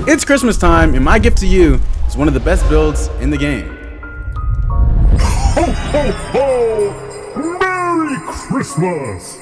It's Christmas time, and my gift to you is one of the best builds in the game. Ho, ho, ho! Merry Christmas!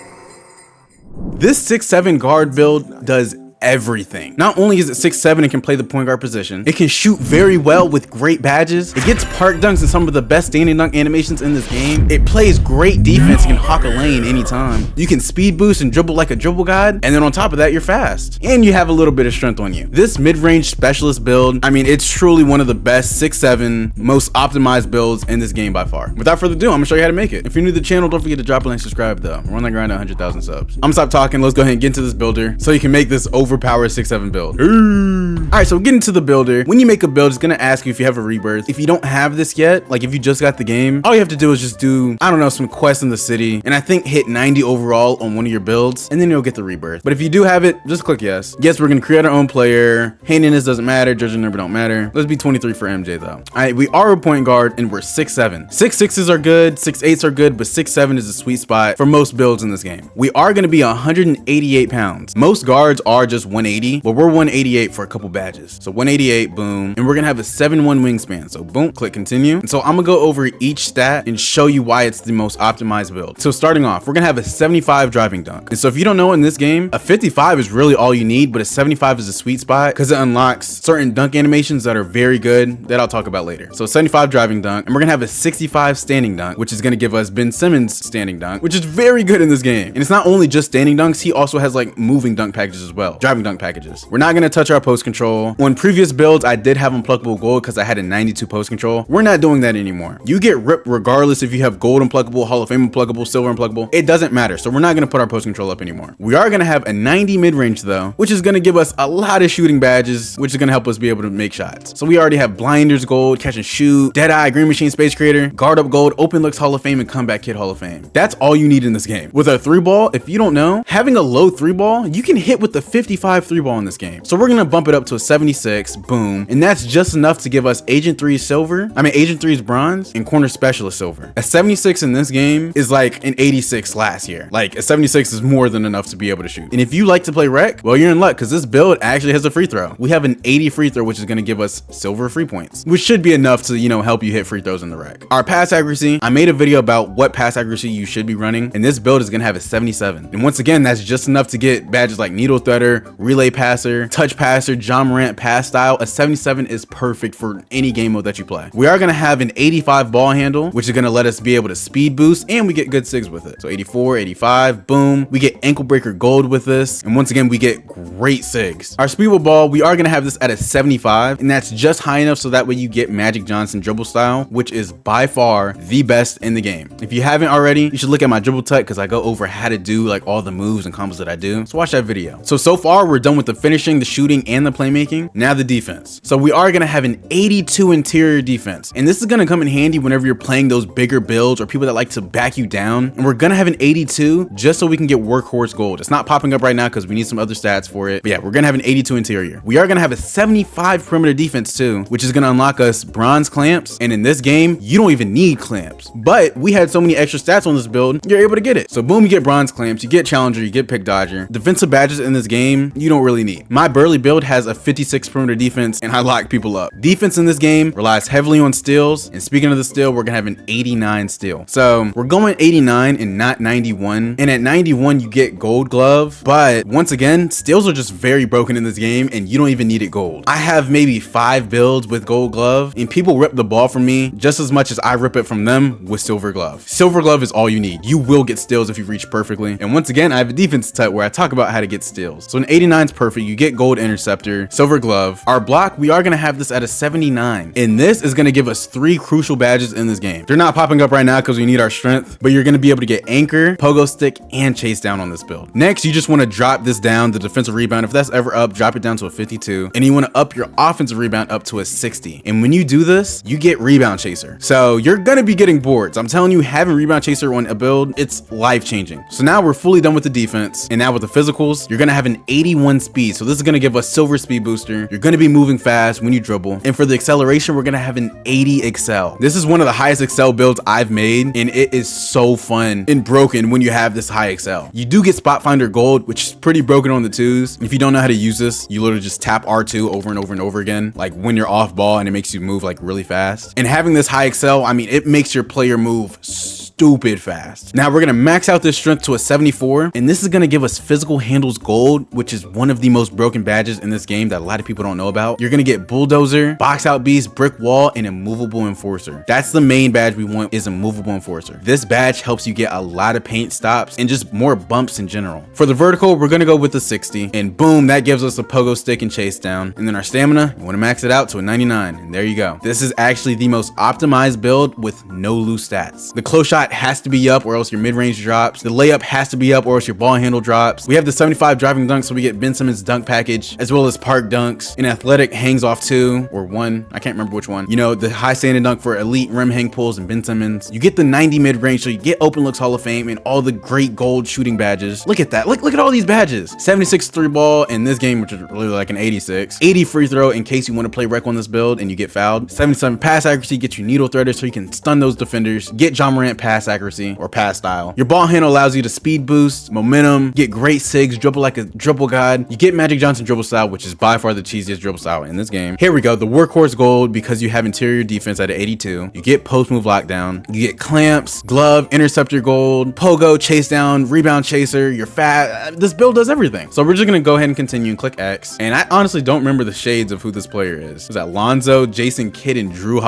This 6'7" guard build does everything. Not only is it 6'7" and can play the point guard position, it can shoot very well with great badges. It gets park dunks and some of the best standing dunk animations in this game. It plays great defense and can hawk a lane anytime. You can speed boost and dribble like a dribble god, and then on top of that, you're fast. And you have a little bit of strength on you. This mid-range specialist build, I mean, it's truly one of the best 6'7", most optimized builds in this game by far. Without further ado, I'm gonna show you how to make it. If you're new to the channel, don't forget to drop a like and subscribe though. We're on the grind to 100,000 subs. I'm gonna stop talking, let's go ahead and get into this builder so you can make this overpowered 6'7" build. Alright, so get into the builder. When you make a build, it's gonna ask you if you have a rebirth. If you don't have this yet, like if you just got the game, all you have to do is just do, I don't know, some quests in the city, and I think hit 90 overall on one of your builds, and then you'll get the rebirth. But if you do have it, just click yes. Yes, we're gonna create our own player. Handiness doesn't matter, judging number don't matter. Let's be 23 for MJ though. Alright, we are a point guard and we're 6'7". 6'6" are good, 6'8" are good, but 6'7" is a sweet spot for most builds in this game. We are gonna be 188 pounds. Most guards are just 180, but we're 188 for a couple badges. So 188, boom. And we're gonna have a 7'1" wingspan. So boom, click continue. And so I'm gonna go over each stat and show you why it's the most optimized build. So starting off, we're gonna have a 75 driving dunk. And so if you don't know, in this game, a 55 is really all you need, but a 75 is a sweet spot because it unlocks certain dunk animations that are very good that I'll talk about later. So 75 driving dunk, and we're gonna have a 65 standing dunk, which is gonna give us Ben Simmons standing dunk, which is very good in this game. And it's not only just standing dunks, he also has like moving dunk packages as well, driving dunk packages. We're not gonna touch our post control. On previous builds, I did have unpluckable gold because I had a 92 post control. We're not doing that anymore. You get ripped regardless if you have gold unpluckable, Hall of Fame unpluckable, silver unpluckable. It doesn't matter. So we're not gonna put our post control up anymore. We are gonna have a 90 mid range though, which is gonna give us a lot of shooting badges, which is gonna help us be able to make shots. So we already have blinders gold, catch and shoot, dead eye, green machine space creator, guard up gold, open looks Hall of Fame, and comeback kid Hall of Fame. That's all you need in this game. With a 3-ball, if you don't know, having a low 3-ball, you can hit with the 55 3-ball in this game. So we're gonna bump it up to a 76, boom, and that's just enough to give us Agent 3's silver, Agent 3's bronze, and corner specialist silver. A 76 in this game is like an 86 last year. Like a 76 is more than enough to be able to shoot. And if you like to play rec, well, you're in luck because this build actually has a free throw. We have an 80 free throw, which is gonna give us silver free points, which should be enough to, you know, help you hit free throws in the rec. Our pass accuracy, I made a video about what pass accuracy you should be running, and this build is gonna have a 77. And once again, that's just enough to get badges like needle threader, relay passer, touch passer, John Morant pass style. A 77 is perfect for any game mode that you play. We are gonna have an 85 ball handle, which is gonna let us be able to speed boost, and we get good sigs with it. So 84, 85, boom. We get ankle breaker gold with this, and once again, we get great sigs. Our speedball ball, we are gonna have this at a 75, and that's just high enough so that way you get Magic Johnson dribble style, which is by far the best in the game. If you haven't already, you should look at my dribble tech because I go over how to do like all the moves and combos that I do. So watch that video. So far we're done with the finishing, the shooting, and the playmaking. Now the defense. So we are gonna have an 82 interior defense, and this is gonna come in handy whenever you're playing those bigger builds or people that like to back you down. And we're gonna have an 82 just so we can get workhorse gold. It's not popping up right now because we need some other stats for it. But yeah, we're gonna have an 82 interior. We are gonna have a 75 perimeter defense too, which is gonna unlock us bronze clamps. And in this game, you don't even need clamps. But we had so many extra stats on this build, you're able to get it. So boom, you get bronze clamps, you get challenger, you get pick dodger. Defensive badges in this game, you don't really need. My Burley build has a 56 perimeter defense, and I lock people up. Defense in this game relies heavily on steals, and speaking of the steal, we're gonna have an 89 steal. So we're going 89 and not 91, and at 91 you get gold glove, but once again, steals are just very broken in this game, and you don't even need it gold. I have maybe 5 builds with gold glove, and people rip the ball from me just as much as I rip it from them with silver glove. Silver glove is all you need. You will get steals if you reach perfectly, and once again, I have a defense type where I talk about how to get steals. So an 89 is perfect. You get gold interceptor, silver glove. Our block, we are gonna have this at a 79, and this is gonna give us 3 crucial badges in this game. They're not popping up right now because we need our strength, but you're gonna be able to get anchor, pogo stick, and chase down on this build. Next, you just want to drop this down, the defensive rebound. If that's ever up, drop it down to a 52, and you want to up your offensive rebound up to a 60. And when you do this, you get rebound chaser. So you're gonna be getting boards. I'm telling you, having rebound chaser on a build, it's life changing. So now we're fully done with the defense, and now with the physicals, you're gonna have an 81 speed. So this is gonna give us silver speed booster. You're gonna be moving fast when you dribble. And for the acceleration, we're gonna have an 80 excel. This is one of the highest excel builds I've made, and it is so fun and broken when you have this high excel. You do get spot finder gold, which is pretty broken on the twos. If you don't know how to use this, you literally just tap R2 over and over and over again, like when you're off ball, and it makes you move like really fast. And having this high excel, I mean, it makes your player move stupid fast. Now we're gonna max out this strength to a 74, and this is gonna give us physical handles gold, which is one of the most broken badges in this game that a lot of people don't know about. You're gonna get bulldozer, box out beast, brick wall, and immovable enforcer. That's the main badge we want, is immovable enforcer. This badge helps you get a lot of paint stops and just more bumps in general. For the vertical, we're gonna go with the 60, and boom, that gives us a pogo stick and chase down. And then our stamina, you wanna max it out to a 99, and there you go. This is actually the most optimized build with no loose stats. The close shot has to be up or else your mid-range drops. The layup has to be up or else your ball handle drops. We have the 75 driving dunk, so we get Ben Simmons dunk package, as well as park dunks. And athletic hangs off 2 or 1, I can't remember which one. You know, the high standing dunk for elite rim hang pulls and Ben Simmons. You get the 90 mid-range, so you get open looks Hall of Fame and all the great gold shooting badges. Look at that, look at all these badges. 76 3 ball in this game, which is really like an 86. 80 free throw in case you want to play rec on this build and you get fouled. 77 pass accuracy, get you needle threader so you can stun those defenders. Get Ja Morant pass accuracy or pass style. Your ball handle allows you to speed boost, momentum, get great sigs, dribble like a dribble god. You get Magic Johnson dribble style, which is by far the cheesiest dribble style in this game. Here we go, the workhorse gold, because you have interior defense at an 82. You get post move lockdown. You get clamps, glove, interceptor gold, pogo, chase down, rebound chaser. You're fat. This build does everything. So we're just gonna go ahead and continue and click X. And I honestly don't remember the shades of who this player is. Is that Lonzo, Jason Kidd, and Drew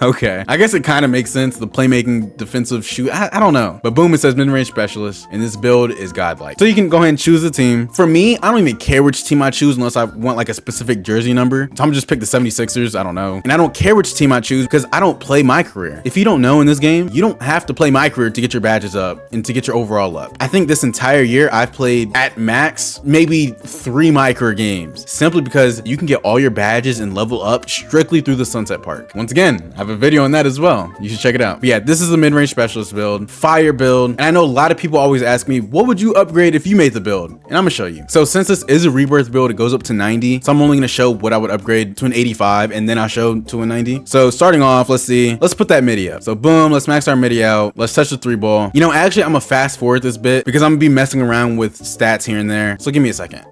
Okay, I guess it kind of makes sense. The playmaking defensive shoot, I don't know. But boom, it says mid-range specialist, and this build is godlike. So you can go ahead and choose a team. For me, I don't even care which team I choose unless I want like a specific jersey number. So I'm just pick the 76ers, I don't know. And I don't care which team I choose because I don't play my career. If you don't know in this game, you don't have to play my career to get your badges up and to get your overall up. I think this entire year I've played at max maybe 3 my career games, simply because you can get all your badges and level up strictly through the Sunset Park. Once again, I have a video on that as well. You should check it out. But yeah, this is the mid-range specialist build, fire build. And I know a lot of people always ask me, what would you upgrade if you made the build? And I'm gonna show you. So since this is a rebirth build, it goes up to 90. So I'm only gonna show what I would upgrade to an 85, and then I'll show to a 90. So starting off, let's see, let's put that midi up. So boom, let's max our midi out. Let's touch the 3 ball. You know, actually, I'm gonna fast forward this bit because I'm gonna be messing around with stats here and there. So give me a second.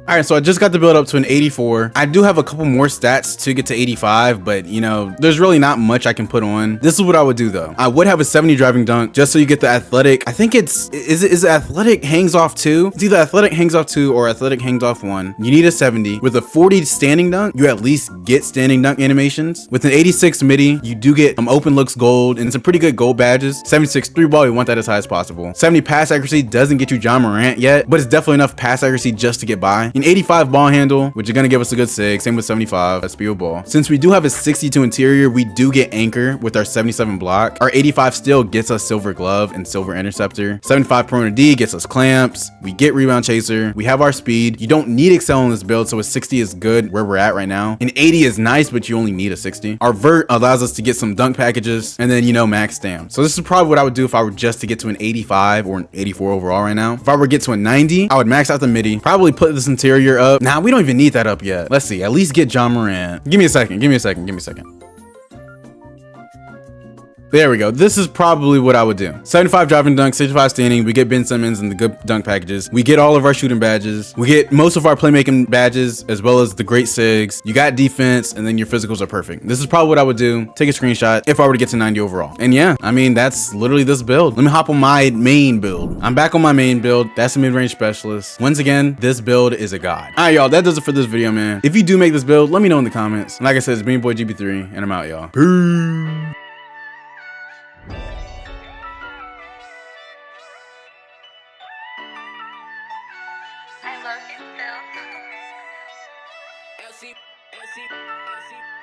All right, so I just got the build up to an 84. I do have a couple more stats to get to 85, but you know, there's really not much I can put on. This is what I would do though. I would have a 70 driving dunk just so you get the athletic. I think is it athletic hangs off 2? It's either athletic hangs off 2 or athletic hangs off 1. You need a 70. With a 40 standing dunk, you at least get standing dunk animations. With an 86 midi, you do get open looks gold and some pretty good gold badges. 76 3 ball, you want that as high as possible. 70 pass accuracy doesn't get you Ja Morant yet, but it's definitely enough pass accuracy just to get by. An 85 ball handle, which is gonna give us a good 6. Same with 75, that's speed ball. Since we do have a 62 interior, we do get anchor with our 77 block. Our 85 still gets us silver glove and silver interceptor. 75 perimeter D gets us clamps. We get rebound chaser. We have our speed. You don't need excel in this build, so a 60 is good where we're at right now. An 80 is nice, but you only need a 60. Our vert allows us to get some dunk packages, and then, you know, max stam. So this is probably what I would do if I were just to get to an 85 or an 84 overall right now. If I were to get to a 90, I would max out the midi, probably put this interior up. Nah, we don't even need that up yet. Let's see, at least get Ja Morant. Give me a second, give me a second, give me a second. There we go. This is probably what I would do. 75 driving dunk, 65 standing. We get Ben Simmons and the good dunk packages. We get all of our shooting badges. We get most of our playmaking badges, as well as the great sigs. You got defense, and then your physicals are perfect. This is probably what I would do. Take a screenshot if I were to get to 90 overall. And yeah, I mean, that's literally this build. Let me hop on my main build. I'm back on my main build. That's a mid-range specialist. Once again, this build is a god. All right, y'all, that does it for this video, man. If you do make this build, let me know in the comments. Like I said, it's Bean Boy GB3, and I'm out, y'all. Peace. I love it still.